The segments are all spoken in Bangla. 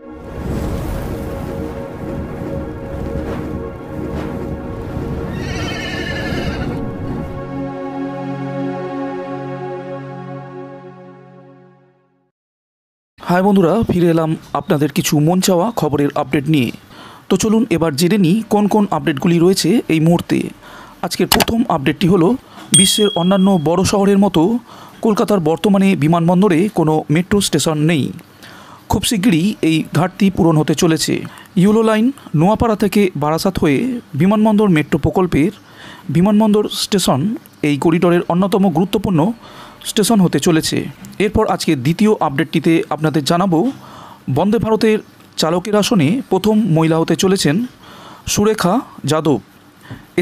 হাই বন্ধুরা, ফিরে এলাম আপনাদের কিছু মন চাওয়া খবরের আপডেট নিয়ে। তো চলুন এবার জেনে নিই কোন কোন আপডেটগুলি রয়েছে এই মুহূর্তে। আজকের প্রথম আপডেটটি হলো, বিশ্বের অন্যান্য বড় শহরের মতো কলকাতার বর্তমানে বিমানবন্দরে কোনো মেট্রো স্টেশন নেই। খুব শীঘ্রই এই ঘাটতি পূরণ হতে চলেছে। ইয়েলো লাইন নোয়াপাড়া থেকে বারাসাত হয়ে বিমানবন্দর মেট্রো প্রকল্পের বিমানবন্দর স্টেশন এই করিডোরের অন্যতম গুরুত্বপূর্ণ স্টেশন হতে চলেছে। এরপর আজকে দ্বিতীয় আপডেটটিতে আপনাদের জানাবো, বন্দে ভারতের চালকের আসনে প্রথম মহিলা হতে চলেছেন সুরেখা যাদব।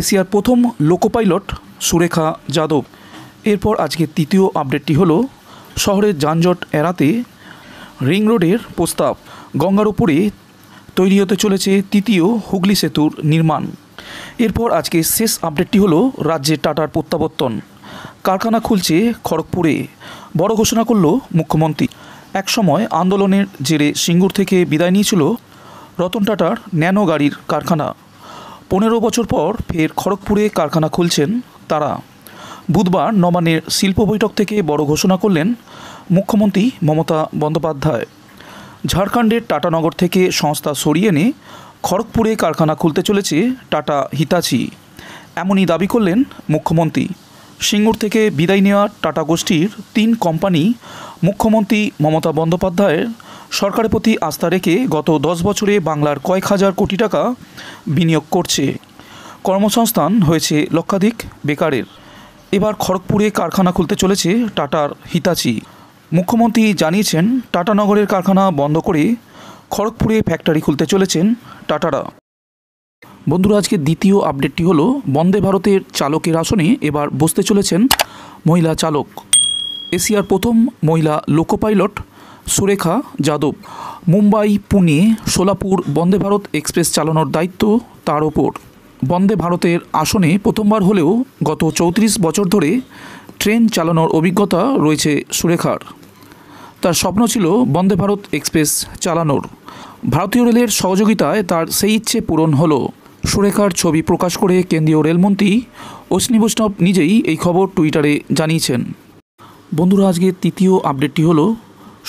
এশিয়ার প্রথম লোকো পাইলট সুরেখা যাদব। এরপর আজকে তৃতীয় আপডেটটি হলো, শহরের যানজট এড়াতে রিং রোডের প্রস্তাব। গঙ্গার উপরে তৈরি হতে চলেছে তৃতীয় হুগলি সেতুর নির্মাণ। এরপর আজকে শেষ আপডেটটি হলো, রাজ্যে টাটার প্রত্যাবর্তন। কারখানা খুলছে খড়গপুরে, বড় ঘোষণা করল মুখ্যমন্ত্রী। একসময় আন্দোলনের জেরে সিঙ্গুর থেকে বিদায় নিয়েছিল রতন টাটার ন্যানো গাড়ির কারখানা। 15 বছর পর ফের খড়গপুরে কারখানা খুলছেন তারা। বুধবার নবান্নের শিল্প বৈঠক থেকে বড় ঘোষণা করলেন মুখ্যমন্ত্রী মমতা বন্দ্যোপাধ্যায়। ঝাড়খণ্ডের টাটানগর থেকে সংস্থা সরিয়ে এনে খড়গপুরে কারখানা খুলতে চলেছে টাটা হিতাচি, এমনই দাবি করলেন মুখ্যমন্ত্রী। সিঙ্গুর থেকে বিদায় নেওয়া টাটা গোষ্ঠীর 3 কোম্পানি মুখ্যমন্ত্রী মমতা বন্দ্যোপাধ্যায়ের সরকারের প্রতি আস্থা রেখে গত 10 বছরে বাংলার কয়েক হাজার কোটি টাকা বিনিয়োগ করছে। কর্মসংস্থান হয়েছে লক্ষাধিক বেকারের। এবার খড়গপুরে কারখানা খুলতে চলেছে টাটার হিতাচি। মুখ্যমন্ত্রী জানিয়েছেন, টাটানগরের কারখানা বন্ধ করে খড়গপুরে ফ্যাক্টরি খুলতে চলেছেন টাটারা। বন্ধুরা, আজকে দ্বিতীয় আপডেটটি হলো, বন্দে ভারতের চালকের আসনে এবার বসতে চলেছেন মহিলা চালক। এশিয়ার প্রথম মহিলা loco pilot Surekha Yadav. Mumbai, Pune, Solapur Vande Bharat express চালানোর দায়িত্ব তার ওপর। বন্দে ভারতের আসনে প্রথমবার হলেও গত 34 বছর ধরে ট্রেন চালানোর অভিজ্ঞতা রয়েছে সুরেখার। তার স্বপ্ন ছিল বন্দে ভারত এক্সপ্রেস চালানোর। ভারতীয় রেলের সহযোগিতায় তার সেই ইচ্ছে পূরণ হলো। সুরেখার ছবি প্রকাশ করে কেন্দ্রীয় রেলমন্ত্রী অশ্বিনী বৈষ্ণব নিজেই এই খবর টুইটারে জানিয়েছেন। বন্ধুরা, আজকে তৃতীয় আপডেটটি হলো,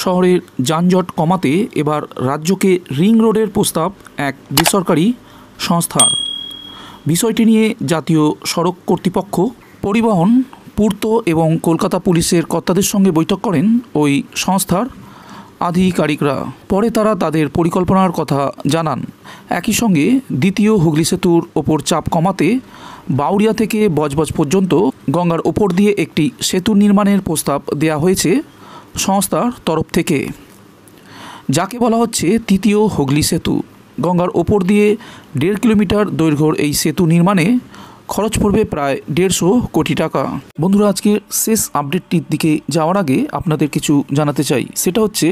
শহরের যানজট কমাতে এবার রাজ্যকে রিং রোডের প্রস্তাব এক বেসরকারি সংস্থার। বিষয়টি নিয়ে জাতীয় সড়ক কর্তৃপক্ষ, পরিবহন, পূর্ত এবং কলকাতা পুলিশের কর্তাদের সঙ্গে বৈঠক করেন ওই সংস্থার আধিকারিকরা। পরে তারা তাদের পরিকল্পনার কথা জানান। একই সঙ্গে দ্বিতীয় হুগলি সেতুর ওপর চাপ কমাতে বাউরিয়া থেকে বজবজ পর্যন্ত গঙ্গার ওপর দিয়ে একটি সেতু নির্মাণের প্রস্তাব দেওয়া হয়েছে সংস্থার তরফ থেকে, যাকে বলা হচ্ছে তৃতীয় হুগলি সেতু। গঙ্গার ওপর দিয়ে 1.5 কিলোমিটার দৈর্ঘ্যের এই সেতু নির্মাণে খরচ পড়বে প্রায় 150 কোটি টাকা। বন্ধুরা, আজকে শেষ আপডেটটির দিকে যাওয়ার আগে আপনাদের কিছু জানাতে চাই। সেটা হচ্ছে,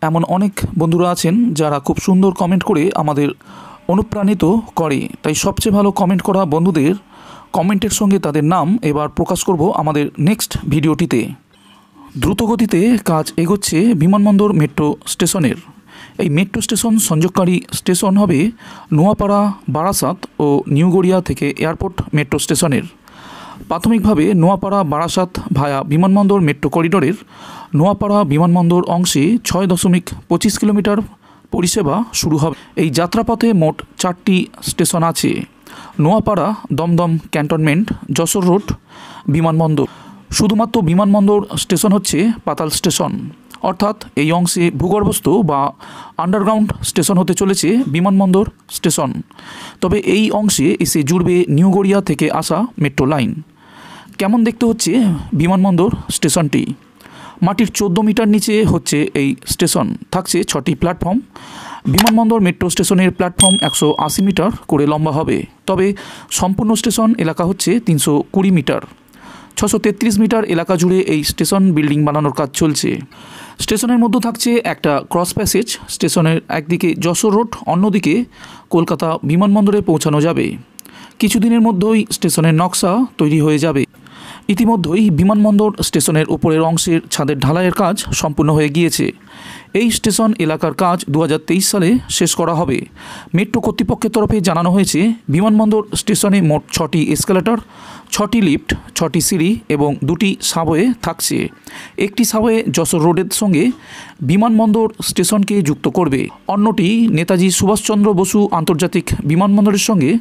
এমন অনেক বন্ধুরা আছেন যারা খুব সুন্দর কমেন্ট করে আমাদের অনুপ্রাণিত করে। তাই সবচেয়ে ভালো কমেন্ট করা বন্ধুদের কমেন্টের সঙ্গে তাদের নাম এবার প্রকাশ করব আমাদের নেক্সট ভিডিওটিতে। দ্রুতগতিতে কাজ এগোচ্ছে বিমানবন্দর মেট্রো স্টেশনের। এই মেট্রো স্টেশন সংযোগকারী স্টেশন হবে নোয়াপাড়া, বারাসাত ও নিউ গড়িয়া থেকে এয়ারপোর্ট মেট্রো স্টেশনের। প্রাথমিকভাবে নোয়াপাড়া বারাসাত ভায়া বিমানবন্দর মেট্রো করিডোরের নোয়াপাড়া বিমানবন্দর অংশে 6.25 কিলোমিটার পরিষেবা শুরু হবে। এই যাত্রাপথে মোট 4টি স্টেশন আছে: নোয়াপাড়া, দমদম ক্যান্টনমেন্ট, যশোর রোড বিমানবন্দর। শুধুমাত্র বিমানবন্দর স্টেশন হচ্ছে পাতাল স্টেশন, অর্থাৎ এই অংশে ভূগর্ভস্থ বা আন্ডারগ্রাউন্ড স্টেশন হতে চলেছে বিমানবন্দর স্টেশন। তবে এই অংশে এসে জুড়বে নিউ গড়িয়া থেকে আসা মেট্রো লাইন। কেমন দেখতে হচ্ছে বিমানবন্দর স্টেশনটি? মাটির 14 মিটার নিচে হচ্ছে এই স্টেশন। থাকছে 6টি প্ল্যাটফর্ম। বিমানবন্দর মেট্রো স্টেশনের প্ল্যাটফর্ম 180 মিটার করে লম্বা হবে। তবে সম্পূর্ণ স্টেশন এলাকা হচ্ছে 320 মিটার। 633 মিটার এলাকা জুড়ে এই স্টেশন বিল্ডিং বানানোর কাজ চলছে। স্টেশনের মধ্যে থাকছে একটা ক্রস প্যাসেজ। স্টেশনের একদিকে যশোর রোড, অন্যদিকে কলকাতা বিমানবন্দরে পৌঁছানো যাবে। কিছুদিনের মধ্যেই স্টেশনের নকশা তৈরি হয়ে যাবে। ইতিমধ্যেই বিমানবন্দর স্টেশনের উপরের অংশের ছাদের ঢালাইয়ের কাজ সম্পূর্ণ হয়ে গিয়েছে। এই স্টেশন এলাকার কাজ 2023 সালে শেষ করা হবে। মেট্রো কর্তৃপক্ষের তরফে জানানো হয়েছে বিমানবন্দর স্টেশনে মোট 6টি এসকেলেটর, 6টি লিফট, 6টি সিঁড়ি এবং 2টি সাবওয়ে থাকছে। একটি সাবওয়ে যশোর রোডের সঙ্গে বিমানবন্দর স্টেশনকে যুক্ত করবে, অন্যটি নেতাজি সুভাষচন্দ্র বসু আন্তর্জাতিক বিমানবন্দরের সঙ্গে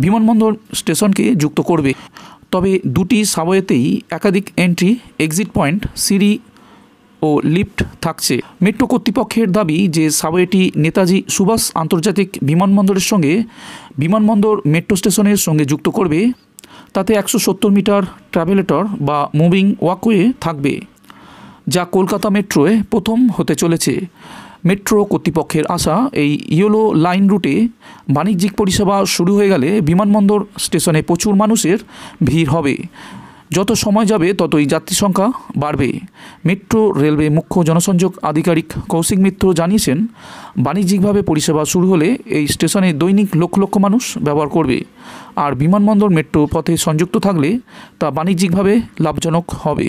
বিমানবন্দর স্টেশনকে যুক্ত করবে। তবে 2টি সাবওয়েতেই একাধিক এন্ট্রি এক্সিট পয়েন্ট, সিঁড়ি ও লিফট থাকছে। মেট্রো কর্তৃপক্ষের দাবি যে সাবওয়েটি নেতাজি সুভাষ আন্তর্জাতিক বিমানবন্দরের সঙ্গে বিমানবন্দর মেট্রো স্টেশনের সঙ্গে যুক্ত করবে। তাতে 170 মিটার ট্রাভেলেটর বা মুভিং ওয়াকওয়ে থাকবে, যা কলকাতা মেট্রোয় প্রথম হতে চলেছে। মেট্রো কর্তৃপক্ষের আশা, এই ইয়েলো লাইন রুটে বাণিজ্যিক পরিষেবা শুরু হয়ে গেলে বিমানবন্দর স্টেশনে প্রচুর মানুষের ভিড় হবে। যত সময় যাবে ততই যাত্রী সংখ্যা বাড়বে। মেট্রো রেলওয়ে মুখ্য জনসংযোগ আধিকারিক কৌশিক মিত্র জানিয়েছেন, বাণিজ্যিকভাবে পরিষেবা শুরু হলে এই স্টেশনে দৈনিক লক্ষ লক্ষ মানুষ ব্যবহার করবে। আর বিমানবন্দর মেট্রো পথে সংযুক্ত থাকলে তা বাণিজ্যিকভাবে লাভজনক হবে।